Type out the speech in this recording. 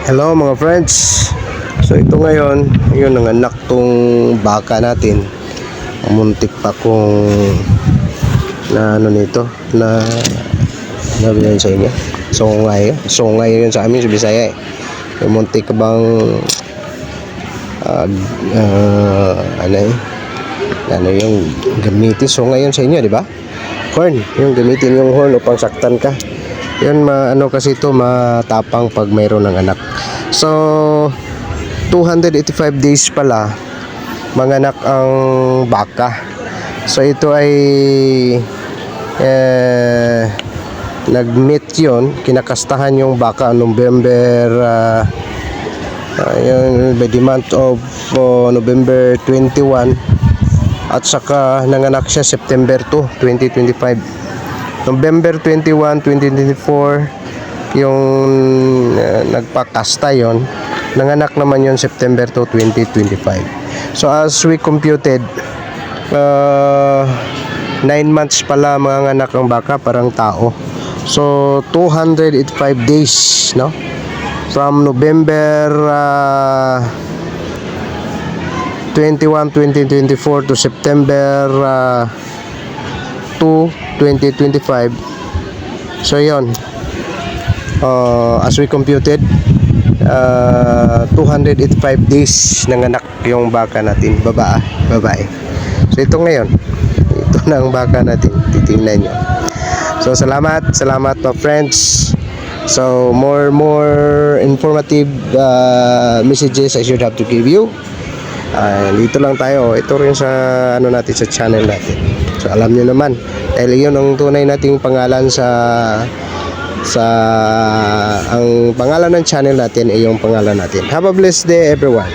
Hello mga friends. So ito ngayon, yun ang anak tong baka natin. Muntik pa kung na ano nito na nabilan sa inyo. Sungay yun sa amin sa Bisaya eh. Yung muntik ka bang ano eh, ano yung gamitin sungay yun sa inyo, di ba? Horn, yung gamitin yung horn upang saktan ka. Yun ano kasi ito matapang pag mayroon ng anak. So 285 days pala manganak ang baka. So ito ay nag-meet yun, kinakastahan yung baka November yun, by the month of November 21 at saka nanganak siya September 2, 2025. November 21, 2024 yung nagpakasta yon, nanganak naman yon September 2, 2025. So as we computed 9 months pala mga anak ng baka parang tao. So 285 days, no? From November 21, 2024 to September 2, 2025. So yon, as we computed 285 days nanganak yung baka natin, babae. So ito ngayon, ito na ang baka natin, titingnan nyo. So salamat mga friends. So more informative messages I should have to give you. Dito lang tayo, ito rin sa ano natin, sa channel natin. So alam niyo naman, dahil yun ang tunay nating pangalan sa ang pangalan ng channel natin ay yung pangalan natin. Have a blessed day everyone.